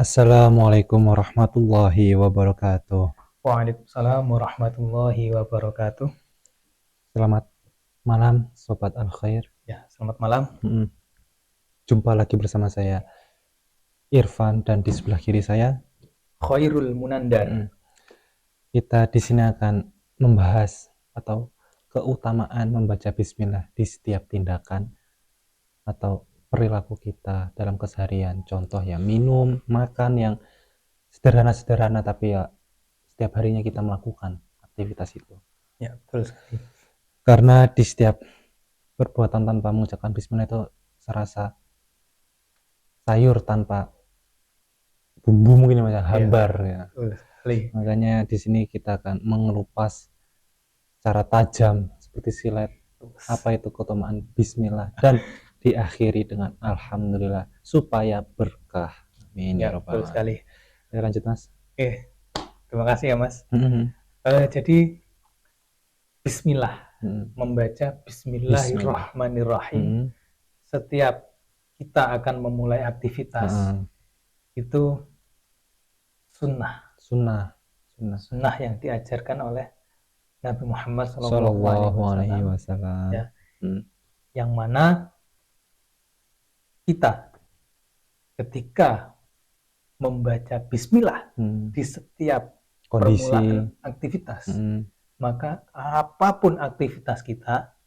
Assalamualaikum warahmatullahi wabarakatuh. Waalaikumsalam warahmatullahi wabarakatuh. Selamat malam, Sobat Al-Khair. Ya, selamat malam. Jumpa lagi bersama saya, Irfan, dan di sebelah kiri saya, Khairul Munandar. Kita di sini akan membahas atau keutamaan membaca bismillah di setiap tindakan atau perilaku kita dalam keseharian. Contoh ya, minum, makan yang sederhana-sederhana tapi ya setiap harinya kita melakukan aktivitas itu. Ya, betul sekali. Karena di setiap perbuatan tanpa mengucapkan bismillah itu serasa sayur tanpa bumbu mungkin ya, hambar ya. Betul sekali. Makanya di sini kita akan mengelupas secara tajam seperti silet apa itu keutamaan bismillah dan diakhiri dengan alhamdulillah supaya berkah. Amin ya Betul rabbal sekali. alamin. Ya, lanjut Mas. Terima kasih ya Mas. Jadi bismillah, membaca bismillahirrahmanirrahim setiap kita akan memulai aktivitas itu sunnah yang diajarkan oleh Nabi Muhammad SAW, yang mana kita ketika membaca bismillah di setiap permulaan aktivitas, maka apapun aktivitas kita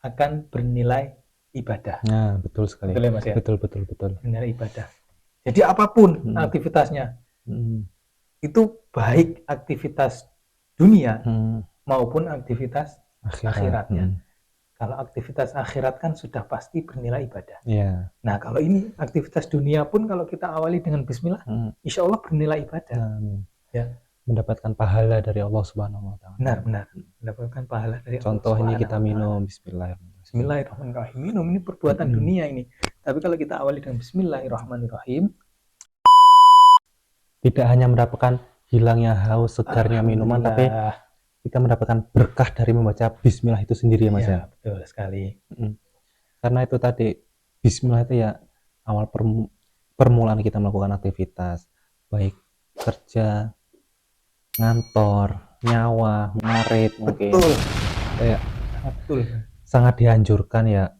akan bernilai ibadah. Nah, betul sekali. Betul ya Mas ya? Betul. Bernilai ibadah. Jadi apapun aktivitasnya, itu baik aktivitas dunia maupun aktivitas akhiratnya. Kalau aktivitas akhirat kan sudah pasti bernilai ibadah. Nah, kalau ini aktivitas dunia pun kalau kita awali dengan bismillah, insya Allah bernilai ibadah. Ya. Mendapatkan pahala dari Allah Subhanahu wa taala. Benar. Mendapatkan pahala dari Contoh Allah. Contoh ini kita minum bismillahirrahmanirrahim. Bismillahirrahmanirrahim. Minum ini perbuatan dunia ini. Tapi kalau kita awali dengan bismillahirrahmanirrahim, tidak hanya mendapatkan hilangnya haus segarnya minuman, tapi kita mendapatkan berkah dari membaca bismillah itu sendiri ya Mas ya. Betul sekali. Karena itu tadi bismillah itu ya awal permulaan kita melakukan aktivitas, baik kerja, ngantor, nyawa, ngarit mungkin. Betul. Sangat dianjurkan ya.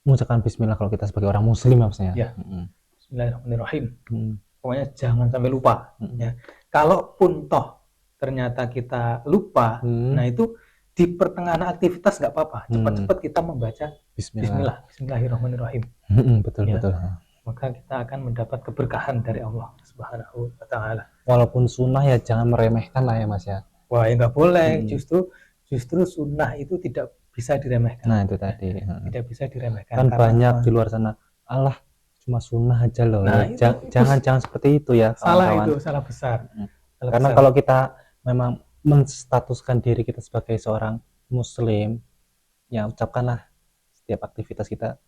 Mengucapkan bismillah kalau kita sebagai orang muslim maksudnya. Bismillahirrahmanirrahim. Pokoknya jangan sampai lupa. Kalaupun toh ternyata kita lupa, nah itu di pertengahan aktivitas nggak apa-apa, cepat-cepat kita membaca Bismillahirrahmanirrahim. Betul. Maka kita akan mendapat keberkahan dari Allah Subhanahu wa taala. Walaupun sunnah ya jangan meremehkan lah ya Mas ya. Wah, ya nggak boleh. Justru sunnah itu tidak bisa diremehkan. Nah, itu tadi. Tidak bisa diremehkan. Kan banyak di luar sana, Allah cuma sunnah aja loh. Nah, jangan seperti itu ya. Salah itu, salah besar. Karena kalau kita memang menstatuskan diri kita sebagai seorang muslim, ya ucapkanlah setiap aktivitas kita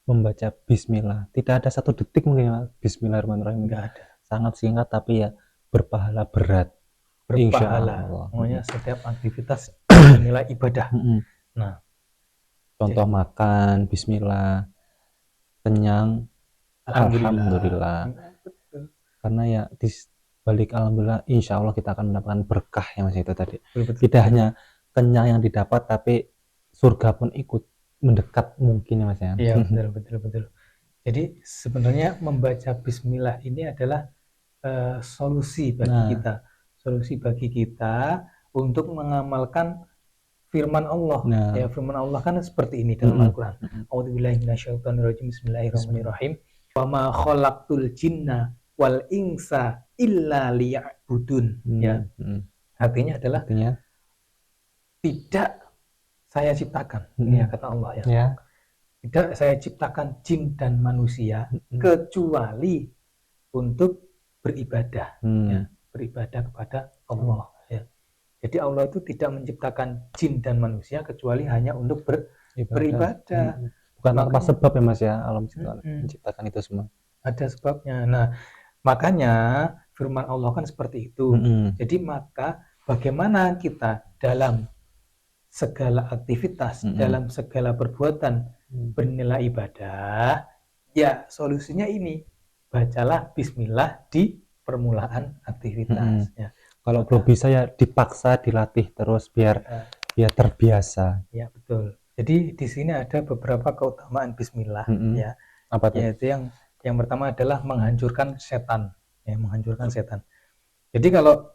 membaca bismillah. Tidak ada satu detik mungkin bismillahirrahmanirrahim. Enggak ada. Sangat singkat tapi ya berpahala berat. Berpahala. Pokoknya setiap aktivitas bernilai ibadah. Nah, contoh makan bismillah, kenyang alhamdulillah. Karena ya di balik alhamdulillah insya Allah kita akan mendapatkan berkah yang Mas itu tadi. Tidak hanya kenyang yang didapat tapi surga pun ikut mendekat mungkin ya Mas ya. Iya, betul. Jadi sebenarnya membaca bismillah ini adalah solusi bagi kita. Solusi bagi kita untuk mengamalkan firman Allah. Ya, firman Allah kan seperti ini dalam Al-Qur'an. A'udzubillahi minasyaitonirrajim. Bismillahirrahmanirrahim. Wa ma khalaqtul jinna wal insa illa liya'budun. Artinya adalah tidak saya ciptakan, ya kata Allah ya. Tidak saya ciptakan jin dan manusia kecuali untuk beribadah, beribadah kepada Allah. Ya. Jadi Allah itu tidak menciptakan jin dan manusia kecuali hanya untuk beribadah. Bukan tanpa sebab ya Mas ya, Allah menciptakan itu semua. Ada sebabnya. Nah, makanya firman Allah kan seperti itu. Jadi maka bagaimana kita dalam segala aktivitas, dalam segala perbuatan bernilai ibadah, ya solusinya ini. bacalah bismillah di permulaan aktivitas. Ya. Kalau belum bisa ya dipaksa dilatih terus biar terbiasa. Ya betul. Jadi di sini ada beberapa keutamaan bismillah ya. Apa tuh? Yaitu yang pertama adalah menghancurkan setan, ya, menghancurkan setan. Jadi kalau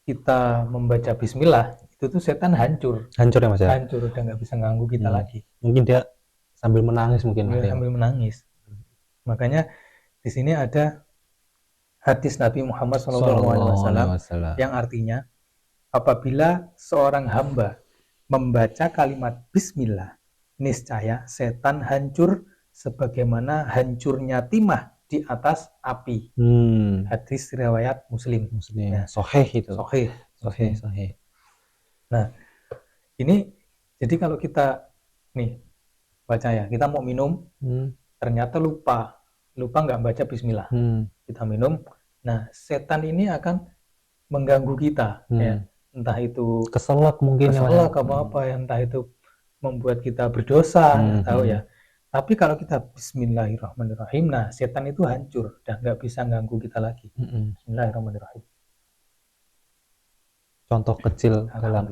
kita membaca bismillah itu tuh setan hancur ya Mas ya? Hancur, udah nggak bisa ganggu kita lagi. Mungkin dia sambil menangis mungkin ya, sambil menangis. Makanya di sini ada hadis Nabi Muhammad SAW yang artinya apabila seorang hamba membaca kalimat bismillah, niscaya setan hancur sebagaimana hancurnya timah di atas api. Hadis riwayat Muslim. Ya. Sahih itu. Sahih. Nah, ini jadi kalau kita nih baca ya, kita mau minum, ternyata lupa nggak baca bismillah. Kita minum, nah setan ini akan mengganggu kita, ya. Entah itu keselak mungkin, apa ya, entah itu membuat kita berdosa, nggak tahu ya. Tapi kalau kita bismillahirrahmanirrahim, nah setan itu hancur dan nggak bisa ganggu kita lagi. Bismillahirrahmanirrahim. Contoh kecil dalam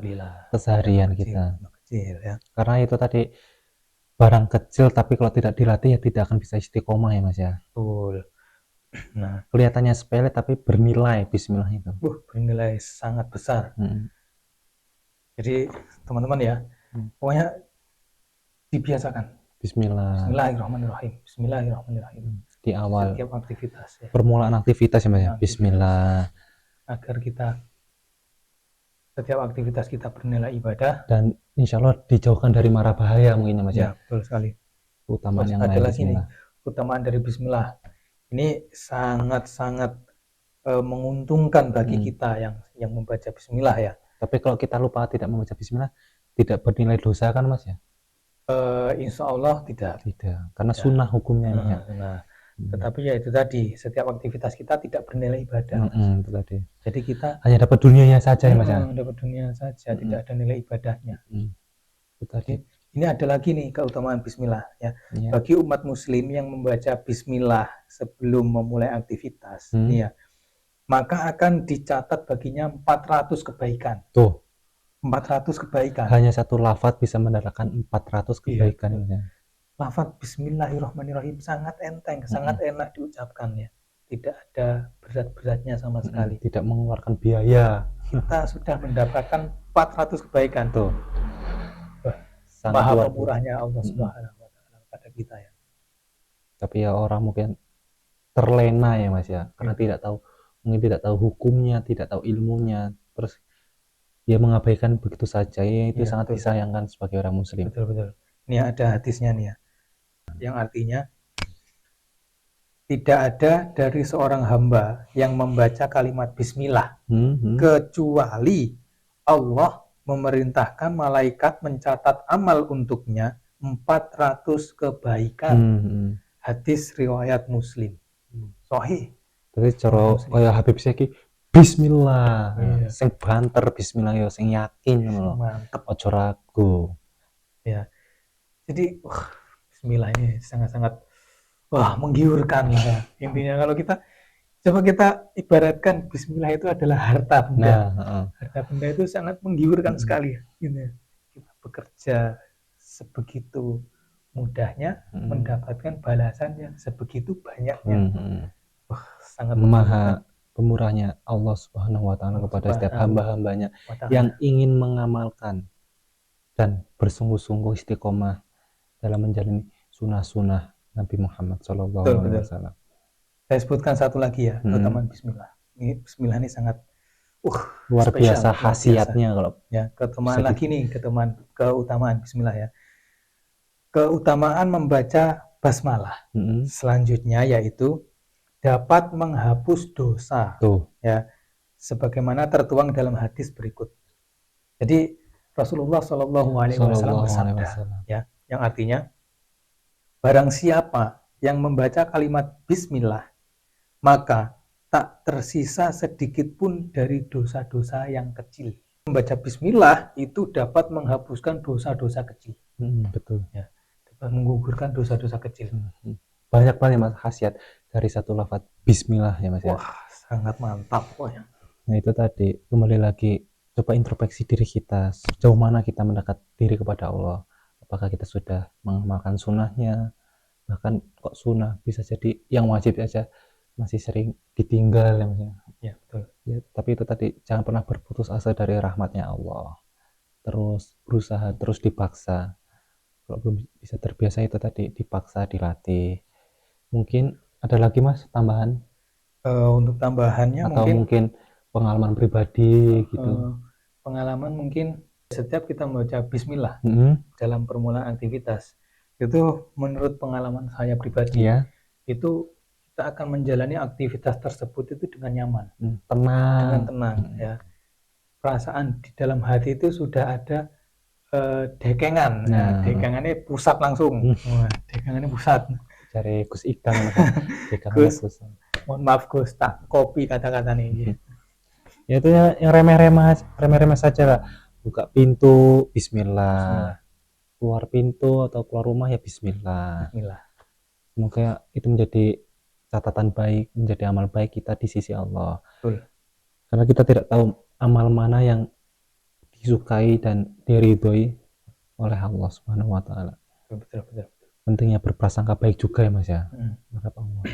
keseharian kita. Kecil, ya. Karena itu tadi barang kecil, tapi kalau tidak dilatih ya tidak akan bisa istiqomah ya Mas ya. Betul. Nah, kelihatannya sepele tapi bernilai bismillah itu. Bernilai sangat besar. Jadi teman-teman ya, pokoknya dibiasakan. Bismillahirrahmanirrahim. Bismillahirrahmanirrahim. Di awal setiap aktivitas ya. Permulaan aktivitas ya Mas ya. Bismillah. Agar kita setiap aktivitas kita bernilai ibadah dan insya Allah dijauhkan dari mara bahaya mungkin ya Mas ya. Betul sekali. Utamaan yang lain bismillah. Utamaan dari bismillah. Ini sangat-sangat menguntungkan bagi kita yang membaca bismillah ya. Tapi kalau kita lupa tidak membaca bismillah, tidak bernilai dosa kan Mas ya? Insya Allah tidak. Karena sunnah hukumnya ya. Tetapi ya itu tadi, setiap aktivitas kita tidak bernilai ibadah. Itu tadi. Jadi kita hanya dapat dunianya saja ya Mas ya. Dapat dunia saja, tidak ada nilai ibadahnya. Itu tadi. Ini ada lagi nih keutamaan bismillah ya. Bagi umat muslim yang membaca bismillah sebelum memulai aktivitas ya, maka akan dicatat baginya 400 kebaikan. Tuh. 400 kebaikan. Hanya satu lafaz bisa mendatangkan 400 kebaikan. Lafaz bismillahirrahmanirrahim sangat enteng, sangat enak diucapkan ya. Tidak ada berat-beratnya sama sekali. Tidak mengeluarkan biaya. Kita sudah mendapatkan 400 kebaikan. Tuh. Maha pemurahnya Allah Subhanahu wa taala pada kita ya. Tapi ya orang mungkin terlena ya Mas ya, karena mungkin tidak tahu hukumnya, tidak tahu ilmunya, terus dia mengabaikan begitu saja. Ya, itu sangat disayangkan sebagai orang muslim. Betul. Ini ada hadisnya nih ya, yang artinya tidak ada dari seorang hamba yang membaca kalimat bismillah kecuali Allah memerintahkan malaikat mencatat amal untuknya 400 kebaikan. Hadis riwayat Muslim. Sahih. Jadi cara kaya Habib Syekh bismillah. Sing banter bismillah ya sing yakin ngono lho. Mantep, aja ragu. Ya. Jadi bismillah ini sangat-sangat menggiurkan lah ya. Intinya kalau coba kita ibaratkan bismillah itu adalah harta benda. Harta benda itu sangat menggiurkan sekali ya. Kita bekerja sebegitu mudahnya mendapatkan balasan yang sebegitu banyaknya. Sangat maha pemurahnya Allah Subhanahu wa taala kepada setiap hamba-hambanya yang ingin mengamalkan dan bersungguh-sungguh istiqomah dalam menjalani sunnah-sunnah Nabi Muhammad SAW. Saya sebutkan satu lagi ya, keutamaan bismillah. Ini bismillah ini sangat luar biasa khasiatnya kalau ya. Keutamaan bismillah ya. Keutamaan membaca basmalah. Selanjutnya yaitu dapat menghapus dosa. Ya. Sebagaimana tertuang dalam hadis berikut. Jadi Rasulullah Shallallahu alaihi wasallam bersabda ya, yang artinya barang siapa yang membaca kalimat bismillah maka tak tersisa sedikit pun dari dosa-dosa yang kecil. Membaca bismillah itu dapat menghapuskan dosa-dosa kecil. Betul. Ya, dapat menggugurkan dosa-dosa kecil. Banyak banget Mas khasiat. dari satu lafaz bismillah ya Mas ya. Wah, sangat mantap. Wah, ya. Nah itu tadi, kembali lagi, coba introspeksi diri kita, sejauh mana kita mendekat diri kepada Allah. Apakah kita sudah mengamalkan sunnahnya, bahkan kok sunnah bisa jadi yang wajib saja masih sering ditinggal ya Mas ya. Ya, betul. Ya, tapi itu tadi, jangan pernah berputus asa dari rahmatnya Allah. Terus berusaha, terus dipaksa. Kalau belum bisa terbiasa itu tadi, dipaksa, dilatih. Mungkin ada lagi Mas tambahan? Untuk tambahannya Atau mungkin mungkin pengalaman pribadi gitu. pengalaman mungkin setiap kita membaca bismillah Mm-hmm. dalam permulaan aktivitas, itu menurut pengalaman saya pribadi, Iya. itu kita akan menjalani aktivitas tersebut itu dengan nyaman, Tenang. dengan tenang ya. Perasaan di dalam hati itu sudah ada dekengan. Nah, dekengannya pusat langsung. Wah, dekengannya pusat. Cari Gus Ikang dekengannya Gus, pusat. mohon maaf Gus, tak copy kata-kata nih. Ya itu yang remeh-remeh saja lah. Buka pintu bismillah. Keluar pintu atau keluar rumah ya bismillah. Bismillah. Semoga itu menjadi catatan baik, menjadi amal baik kita di sisi Allah. Betul. Karena kita tidak tahu amal mana yang disukai dan diridhoi oleh Allah Subhanahu wa taala. Betul. Pentingnya berprasangka baik juga ya Mas ya. Terhadap Allah.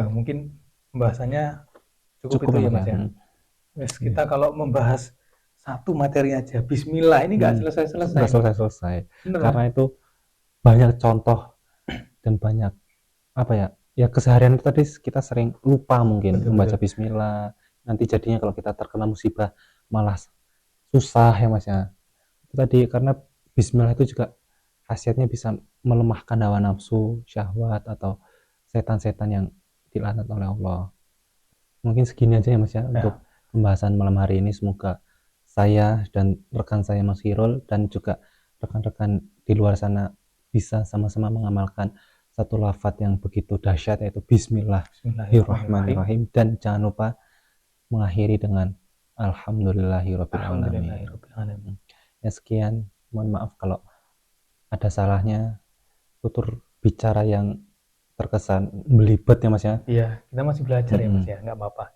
Mungkin pembahasannya cukup itu ya Mas ya. Yes, kita kalau membahas satu materi aja bismillah ini nggak selesai. Karena itu banyak contoh dan banyak apa ya keseharian itu tadi kita sering lupa mungkin membaca bismillah. Nanti jadinya kalau kita terkena musibah malah susah ya Mas ya. Itu tadi, karena bismillah itu juga khasiatnya bisa melemahkan hawa nafsu, syahwat, atau setan-setan yang dilaknat oleh Allah. Mungkin segini aja ya Mas ya untuk pembahasan malam hari ini. Semoga saya dan rekan saya Mas Hirul dan juga rekan-rekan di luar sana bisa sama-sama mengamalkan satu lafaz yang begitu dahsyat, yaitu Bismillahirrahmanirrahim, dan jangan lupa mengakhiri dengan Alhamdulillahirrabbilalamin. Ya sekian, mohon maaf kalau ada salahnya, tutur bicara yang terkesan belibet ya Mas ya. Iya, kita masih belajar ya Mas ya, nggak apa-apa.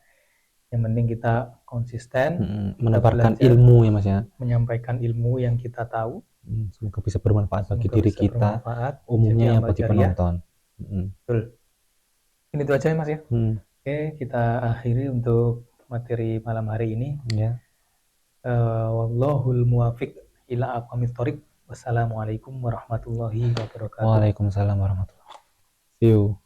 Yang penting kita konsisten, menebarkan ilmu ya Mas ya, menyampaikan ilmu yang kita tahu. Semoga bisa bermanfaat bagi diri kita, umumnya ya bagi penonton. Betul. Ini itu aja ya Mas ya. Oke, kita akhiri untuk materi malam hari ini. Ya. Wallahul muwafiq ila aqwamit thoriq. Wassalamualaikum warahmatullahi wabarakatuh. Waalaikumsalam warahmatullahi wabarakatuh. See you.